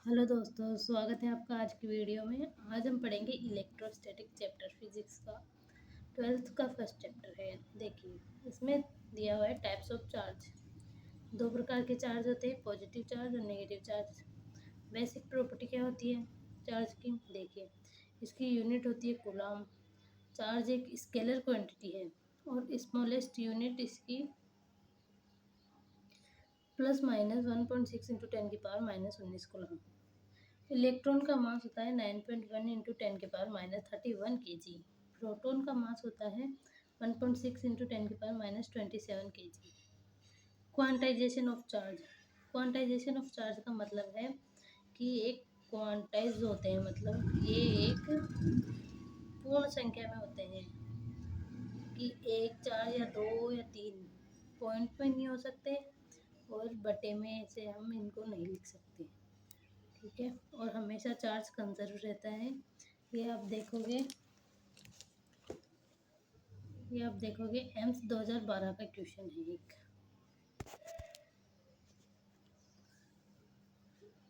Hello दोस्तों, स्वागत है आपका आज की वीडियो में। आज हम पढ़ेंगे इलेक्ट्रोस्टैटिक चैप्टर फिजिक्स का 12th का फर्स्ट चैप्टर है। देखिए, इसमें दिया हुआ है टाइप्स ऑफ चार्ज। दो प्रकार के चार्ज होते हैं, पॉजिटिव चार्ज और नेगेटिव चार्ज। बेसिक प्रॉपर्टी क्या होती है चार्ज की? देखिए, इसकी यूनिट होती है कूलम। चार्ज एक स्केलर क्वांटिटी है और स्मॉलेस्ट यूनिट इसकी +/(-1.6 इंटू 10⁻⁻19 कूलम। इलेक्ट्रॉन का मास होता है 9.1 इंटू 10⁻31 kg। प्रोटॉन का मास होता है 1.6 into 10⁻27 kg। Quantization of charge. Quantization of charge का मतलब है कि एक क्वांटाइज होते हैं, मतलब ये एक पूर्ण संख्या में होते हैं कि एक, चार या दो या तीन पॉइंट में नहीं हो सकते और बटे में से हम इनको नहीं लिख सकते। ठीक है, और हमेशा चार्ज कंजर्व रहता है। ये आप देखोगे एम्स 2012 का क्वेश्चन है एक।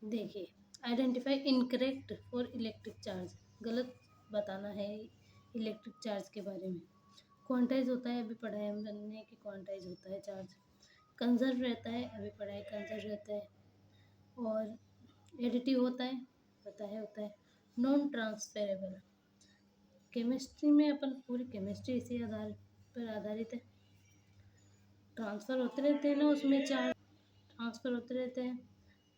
देखिए, identify incorrect for electric charge. गलत बताना है इलेक्ट्रिक चार्ज के बारे में। क्वांटाइज होता है, अभी पढ़ा है हमने कि क्वांटाइज होता है चार्ज। कंजर्व रहता है, अभी पढ़ा है कंजर्व रहता है। और एडिटिव होता है, पता है होता है। Non transferable. केमिस्ट्री में अपन पूरी केमिस्ट्री इसी आधार पर आधारित है। ट्रांसफ़र होते रहते हैं ना, उसमें चार्ज ट्रांसफ़र होते रहते हैं,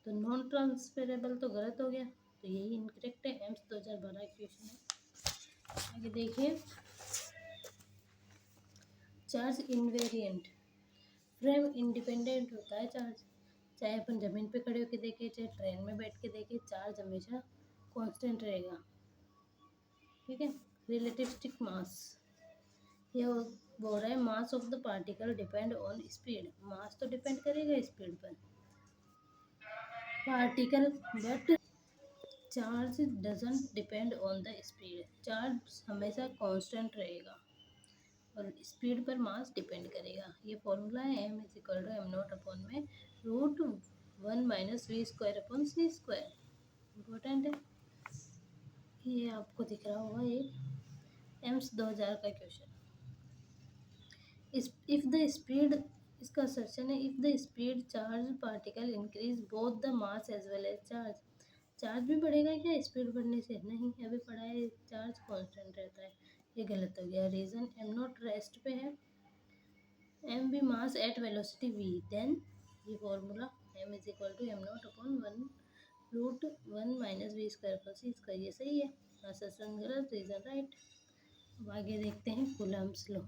तो नॉन ट्रांसफेरेबल तो गलत हो गया, तो यही इनकरेक्ट है। एम्स 2012 क्वेश्चन है। आगे देखिए, चार्ज इनवेरिएंट। फ्रेम इंडिपेंडेंट होता है चार्ज। चाहे अपन ज़मीन पे खड़े होकर देखें, चाहे ट्रेन में बैठ के देखें, चार्ज हमेशा कांस्टेंट रहेगा। ठीक है। रिलेटिविस्टिक मास, ये बोल रहा है mass of the particle depend on speed. Mass तो डिपेंड करेगा स्पीड पर particle, but charge doesn't depend on the speed. Charge हमेशा कांस्टेंट रहेगा और स्पीड पर मास डिपेंड करेगा। ये फॉर्मूला है m=m0 में √1 - v² / c²। इम्पोर्टेंट है, ये आपको दिख रहा होगा ये एम्स 2000 का क्वेश्चन। इफ द स्पीड, इसका सर्चन है, if the speed charge particle increase both the mass as well as charge. Charge भी बढ़ेगा क्या स्पीड बढ़ने से? नहीं, अभी पढ़ा है चार्ज कांस्टेंट रहता है। ये गलत हो गया। रीजन m0 रेस्ट पे है, m भी mass at velocity v, then ये फॉर्मूला m=m0/1 √1 - v²/c²। ये सही है, असर्शन गलत, रीजन राइट। अब आगे देखते हैं कूलम्ब्स लॉ।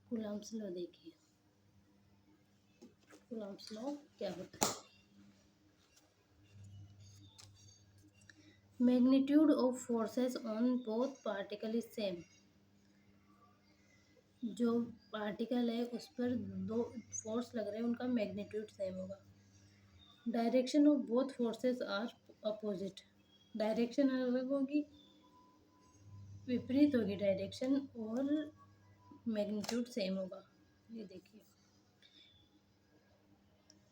कूलम्ब्स लॉ देखिए, कूलम्ब्स लॉ क्या होता है? Magnitude of forces on both particle is same. जो पार्टिकल है उस पर दो फोर्स लग रहे हैं, उनका मैग्नीट्यूड सेम होगा। Direction of both forces are opposite. Direction अलग होगी, विपरीत होगी डायरेक्शन, और मैग्नीट्यूड सेम होगा। ये देखिए,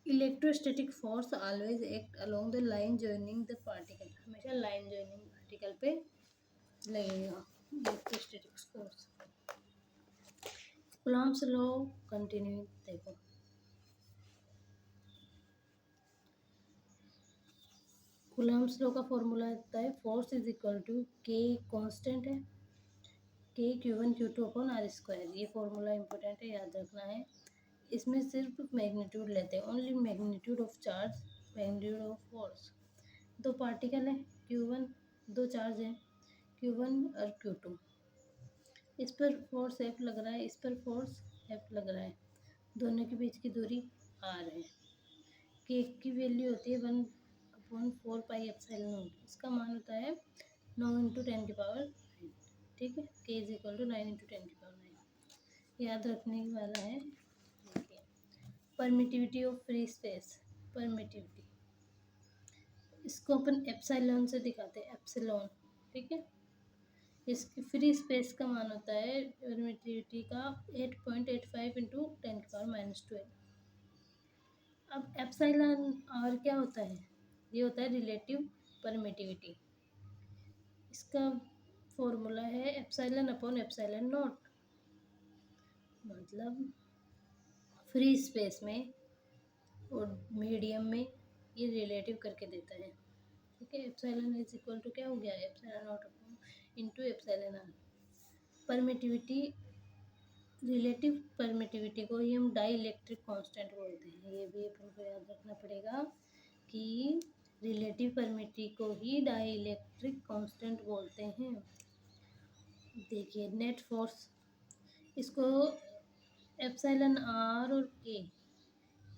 electrostatic force always act along the line joining the particle. हमेशा लाइन जॉइनिंग पार्टिकल पे लगेगा electrostatic force. Coulomb's law continue देखो। कूलम्ब्स लॉ का फॉर्मूला होता है फोर्स इज इक्वल टू के, कांस्टेंट है, के Q1 Q2/r²। ये फॉर्मूला इंपॉर्टेंट है, याद रखना है। इसमें सिर्फ मैग्नीट्यूड लेते हैं, only magnitude of charge, magnitude of force. दो पार्टिकल है Q1, दो चार्ज है Q1 और Q2। इस पर फोर्स F लग रहा है, इस पर फोर्स F लग रहा है, दोनों के बीच की दूरी r है। के की वैल्यू होती है 1/4πε0। इसका मान होता है 9 × 10⁹। ठीक है, k = 9 × 10⁹ याद रखने वाला है। देखिए, permittivity of free space. Permittivity इसको अपन एप्सिलॉन से दिखाते हैं, एप्सिलॉन। ठीक है, इसकी फ्री स्पेस का मान होता है परमिटिविटी का 8.85 × 10⁻⁻12। अब एप्सिलॉन आर क्या होता है? ये होता है रिलेटिव परमिटिविटी। इसका फॉर्मूला है एप्सिलॉन अपॉन एप्सिलॉन नॉट, मतलब फ्री स्पेस में और मीडियम में ये रिलेटिव करके देता है। ठीक है, एप्सिलॉन इज इक्वल टू क्या हो गया, epsilon not upon into epsilon r. Permittivity, relative permittivity को ही हम डाई इलेक्ट्रिक कॉन्स्टेंट बोलते हैं। ये भी अपन को याद रखना पड़ेगा कि रिलेटिव परमिटिविटी को ही डाई इलेक्ट्रिक कॉन्स्टेंट बोलते हैं। देखिए नेट फोर्स, इसको एप्सिलॉन आर और के,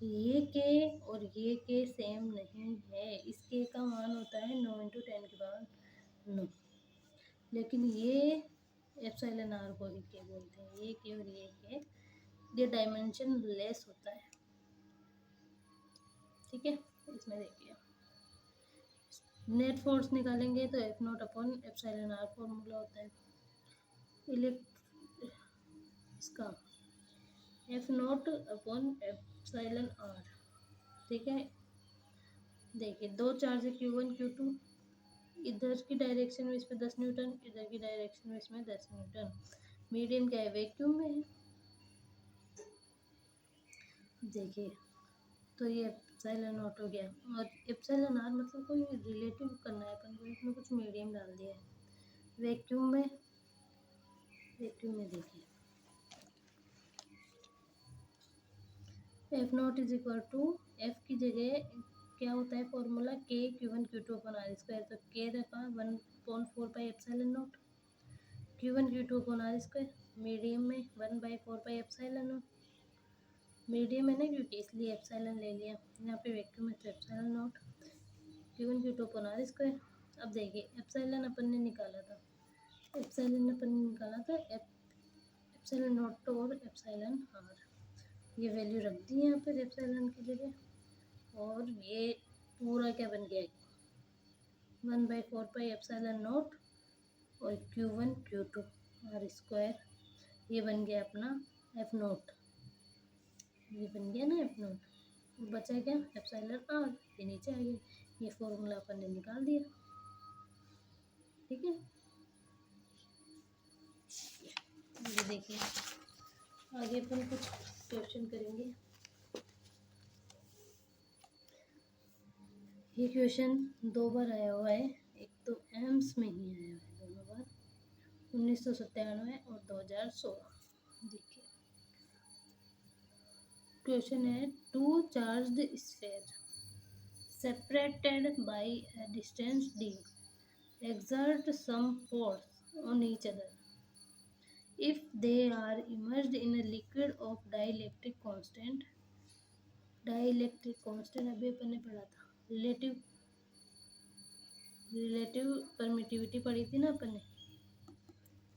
ये के और ये के सेम नहीं है। इस के का मान होता है 9 इंटू 10⁻9, लेकिन ये एप्सिलॉन आर को ही के बोलते हैं। ये के और ये डायमेंशन लेस होता है। ठीक है, इसमें देखिए नेट फोर्स निकालेंगे तो F not upon epsilon r formula होता है। इसका F not upon epsilon r. ठीक है, देखिए दो चार्ज है Q1 Q2, इधर की डायरेक्शन में इसमें 10 न्यूटन, इधर की डायरेक्शन में इसमें 10 न्यूटन। मीडियम क्या है, वैक्यूम में है। देखिए तो ये एप्सिलॉन नॉट हो गया, और एप्सिलॉन आर मतलब कोई रिलेटिव करना है अपन को, इसमें कुछ मीडियम डाल दिया है। वैक्यूम में, देखिए F not is equal to, F की जगह क्या होता है फॉर्मूला, के Q1 Q2 upon r square, तो के रखा 1/4 pi epsilon not, Q1 Q2 upon r square. Medium में 1/4 पाई एप्सिलॉन नॉट, मीडियम है ना क्योंकि, इसलिए एप्सिलॉन ले लिया। यहाँ पे वैक्यूम है तो epsilon not, Q1 Q2 upon r square. अब देखिए एप्सिलॉन अपन ने निकाला था, एप्सिलॉन नॉट और एप्सिलॉन आर, ये वैल्यू रख दी यहाँ पर एप्सिलॉन की जगह, और ये पूरा क्या बन गया, 1/4 पाई एप्सिलॉन नॉट और Q1 Q2 आर स्क्वायर, ये बन गया अपना एफ नॉट, ये बन गया ना एफ नॉट। बचा क्या, एप्सिलॉन आर, ये नीचे आ गया। ये फॉर्मूला अपन ने निकाल दिया। ठीक है, ये देखिए आगे अपन कुछ क्वेश्चन करेंगे। ये क्वेश्चन 2 बार आया हुआ है, एक तो एम्स में ही आया हुआ है दोनों बार, 1997 और 2016। देखिए क्वेश्चन है, two charged sphere separated by a distance d exert some force on each other if they are immersed in a liquid of dielectric constant अभी अपन ने पढ़ा था, रिलेटिव परमिटिविटी पढ़ी थी ना अपन ने,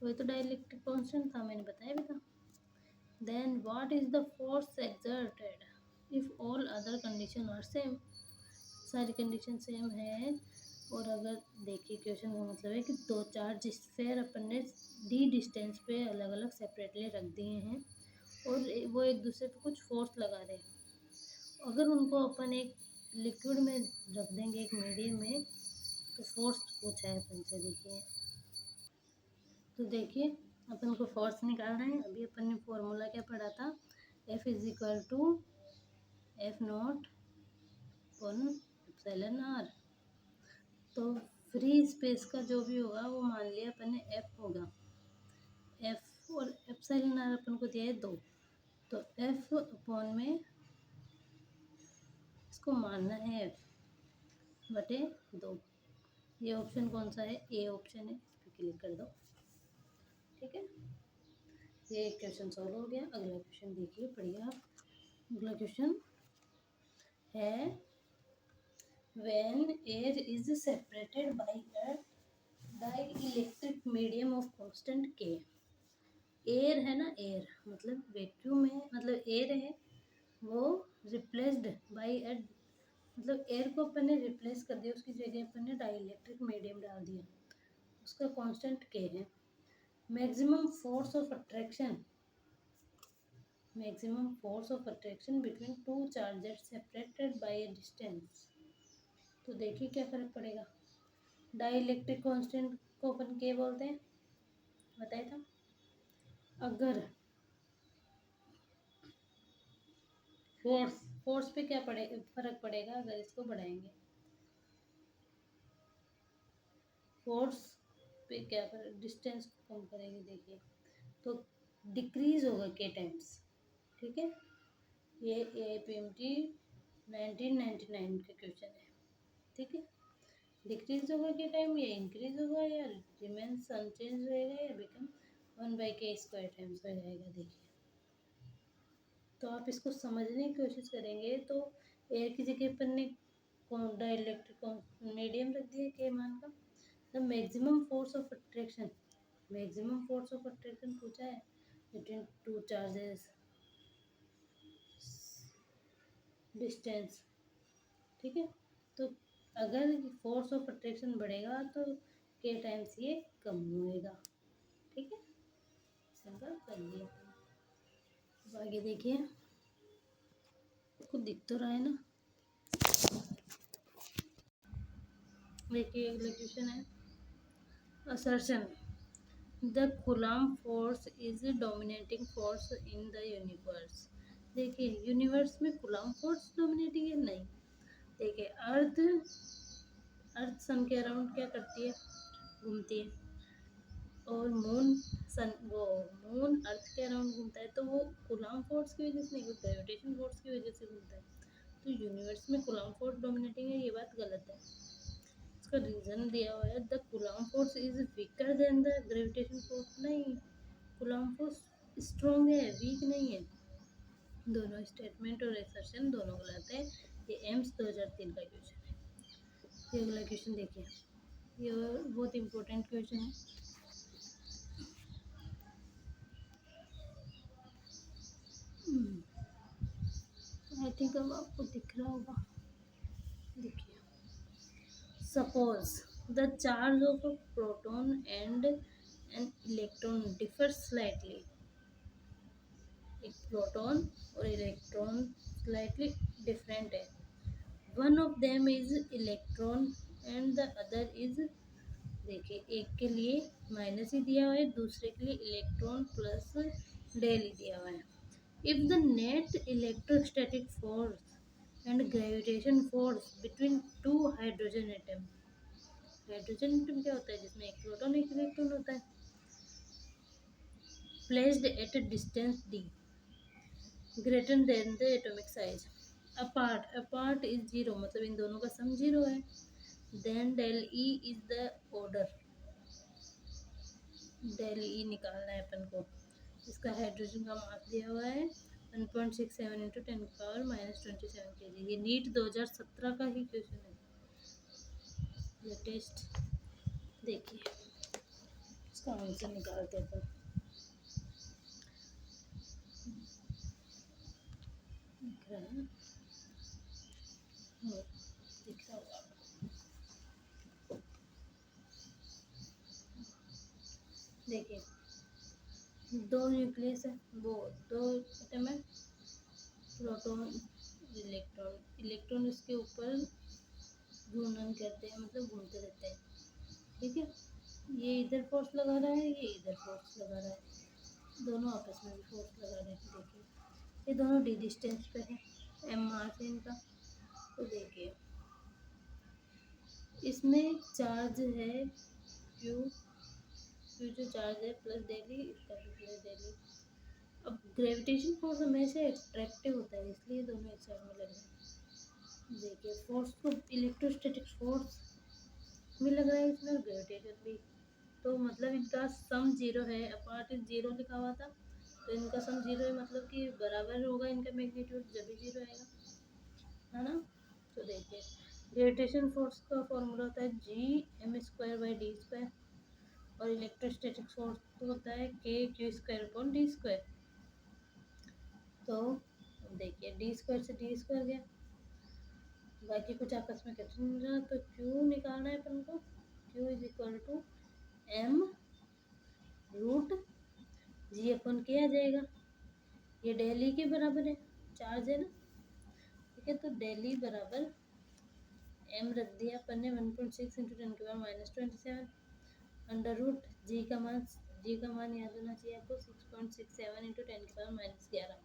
वही तो डाइलेक्ट्रिक कांस्टेंट था, मैंने बताया भी था। Then what is the force exerted if all other condition are same, सारी कंडीशन सेम है। और अगर देखिए क्वेश्चन का मतलब है कि दो चार्ज स्फीयर अपन ने डी डिस्टेंस पे अलग अलग सेपरेटली रख दिए हैं, और वो एक दूसरे पे कुछ फोर्स लगा रहे हैं। अगर उनको अपन एक लिक्विड में रख देंगे, एक मीडियम में, तो फोर्स पूछा है अपन से। देखिए तो देखिए अपन को फोर्स निकालना है। अभी अपन ने फॉर्मूला क्या पढ़ा था, F is equal to F not upon epsilon r. तो फ्री स्पेस का जो भी होगा वो मान लिया अपन ने एफ होगा, एफ और एप्सिलॉन आर अपन को दिया है 2, तो एफ अपॉन में इसको मानना है एफ बटे 2। ये ऑप्शन कौन सा है, ए ऑप्शन है, इस पर क्लिक कर दो। ठीक है, ये क्वेश्चन सॉल्व हो गया। अगला क्वेश्चन देखिए, पढ़िए आप। अगला क्वेश्चन है, when air is separated by a dielectric medium of constant K, air है ना, एयर मतलब वैक्यूम है, मतलब एयर है, वो रिप्लेस्ड बाई ए, मतलब एयर को अपन ने रिप्लेस कर दिया, उसकी जगह अपन ने डाइलेक्ट्रिक मीडियम डाल दिया, उसका कांस्टेंट के है। Maximum force of attraction between two charges separated by A distance, तो देखिए क्या फर्क पड़ेगा। डाई इलेक्ट्रिक कांस्टेंट को अपन क्या बोलते हैं, बताया था। अगर फोर्स पे क्या फर्क पड़ेगा अगर इसको बढ़ाएंगे, फोर्स पे क्या फर्क, डिस्टेंस को कम करेंगे देखिए, तो डिक्रीज होगा के टाइम्स। ठीक है, ये APMT 1999 का क्वेश्चन है। ठीक है, डिक्रीज होगा के टाइम, या इंक्रीज होगा, या रिमेन्स अनचेंज रहेगा, या बिकम 1/k² टाइम्स हो जाएगा। देखिए, तो आप इसको समझने की कोशिश करेंगे तो एयर की जगह पर ने डाइलेक्ट्रिक मीडियम रख दिया के मान का। The maximum force of attraction, maximum force of attraction पूछा है बिटवीन टू चार्जेस, डिस्टेंस। ठीक है, तो अगर फोर्स ऑफ अट्रैक्शन बढ़ेगा तो के टाइम्स ये कम होएगा। ठीक है, सिंपल कर लिया। अब आगे देखिए, आपको दिख तो रहा है ना। देखिए अगला क्वेश्चन है, assertion the coulomb force is dominating force in the universe. देखिए यूनिवर्स में कूलम्ब फोर्स डोमिनेटिंग है, नहीं। देखिए अर्थ सन के अराउंड क्या करती है, घूमती है, और मून अर्थ के अराउंड घूमता है, तो वो कूलम्ब फोर्स की वजह से नहीं, वो ग्रेविटेशन फोर्स की वजह से घूमता है। तो यूनिवर्स में कूलम्ब फोर्स डोमिनेटिंग है, ये बात गलत है। इसका रीजन दिया हुआ है, the coulomb force is weaker then the gravitation force. नहीं, कूलम्ब फोर्स स्ट्रॉन्ग है, वीक नहीं है। दोनों स्टेटमेंट और असर्शन दोनों गलत है। ये एम्स 2003 का क्वेश्चन है। ये अगला क्वेश्चन देखिए, ये बहुत इंपॉर्टेंट क्वेश्चन है। आई थिंक अब आपको दिख रहा होगा। देखिए, suppose the charge of a proton and an electron differ slightly. एक प्रोटॉन और इलेक्ट्रॉन स्लाइटली डिफरेंट है। One of them is electron and the other is, देखिए एक के लिए माइनस ही दिया हुआ है, दूसरे के लिए इलेक्ट्रॉन प्लस डेल ही दिया हुआ है। If the net electrostatic force and gravitation force between two hydrogen atom, hydrogen atom क्या होता है, जिसमें एक प्रोटॉन एक इलेक्ट्रॉन होता है, placed at a distance d greater than the atomic size, apart is zero, मतलब इन दोनों का सम जीरो है, then del E is the order, del E निकालना है अपन को। इसका हाइड्रोजन का मास दिया हुआ है 1.67 इंटू 10⁻27 kg। ये नीट 2017 का ही क्वेश्चन है, लेटेस्ट। देखिए इसका आंसर निकालते हैं अपन। दिख रहा है ना, दिख रहा होगा। देखिए दो न्यूक्लियस है, वो दो एटम है, प्रोटॉन इलेक्ट्रॉन, इलेक्ट्रॉन इसके ऊपर घूर्णन करते हैं, मतलब घूमते रहते हैं। ठीक है, ये इधर फोर्स लगा रहा है, ये इधर फोर्स लगा रहा है, दोनों आपस में भी फोर्स लगा रहे हैं। देखिए ये दोनों डी डिस्टेंस पे है, एम मास है इनका। तो देखिए इसमें चार्ज है क्यू, क्यू जो चार्ज है प्लस डेली, इसका भी प्लस डेली। अब ग्रेविटेशन फोर्स हमेशा एट्रैक्टिव होता है, इसलिए दोनों एक साइड में लग रहे हैं। देखिए फोर्स तो इलेक्ट्रोस्टैटिक फोर्स भी लग रहा है इसमें, और ग्रेविटेशन भी, तो मतलब इनका सम जीरो है, अपार्ट इज जीरो लिखा हुआ था, तो इनका सम जीरो है, मतलब कि बराबर होगा इनका मैग्नीट्यूड, जब भी जीरो आएगा, है ना। तो देखिए ग्रेविटेशन फोर्स का फॉर्मूला होता है G m²/d², और इलेक्ट्रोस्टैटिक फोर्स तो होता है K(q²/d²। तो देखिए d² से d² गया, बाकी कुछ आपस में कैंसिल नहीं रहा, तो Q निकालना है अपन को। Q is equal to m√G/K आ जाएगा। ये डेली के बराबर है, चार्ज है ना। ठीक है, तो डेली बराबर एम रख दिया अपन ने 1.6 इंटू 10⁻27 अंडर रूट जी का मान याद होना चाहिए आपको 6.67 इंटू 10⁻11।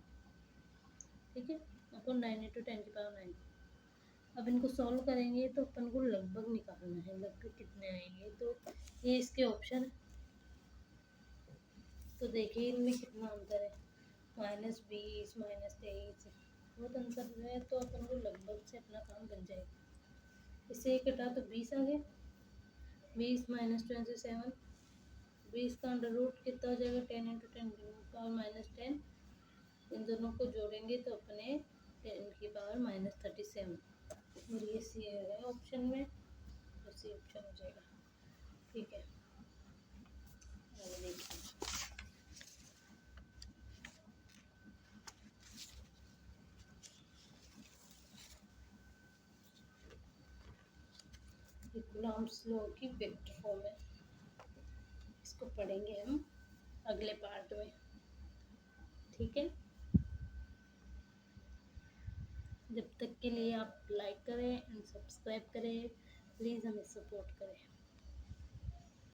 ठीक है, अपन 9 इंटू 10⁻9। अब इनको सॉल्व करेंगे तो अपन को लगभग निकालना है, लगभग कितने आएंगे। तो ये इसके ऑप्शन है, तो देखिए इनमें कितना अंतर है, -20 -23 बहुत अंतर है। तो अपन को लगभग से अपना काम बन जाएगा। इससे एक घटा तो 20 आ गया, 20 -27, 20 का अंडर रूट कितना हो जाएगा 10 इंटू 10⁻10। इन दोनों को जोड़ेंगे तो अपने 10⁻37 और ये सी है ऑप्शन में, तो सी ऑप्शन हो जाएगा। ठीक है, आगे देखिए कूलॉम्स लॉ की वेक्टर फॉर्म है, इसको पढ़ेंगे हम अगले पार्ट में। ठीक है, जब तक के लिए आप लाइक करें एंड सब्सक्राइब करें, प्लीज़ हमें सपोर्ट करें।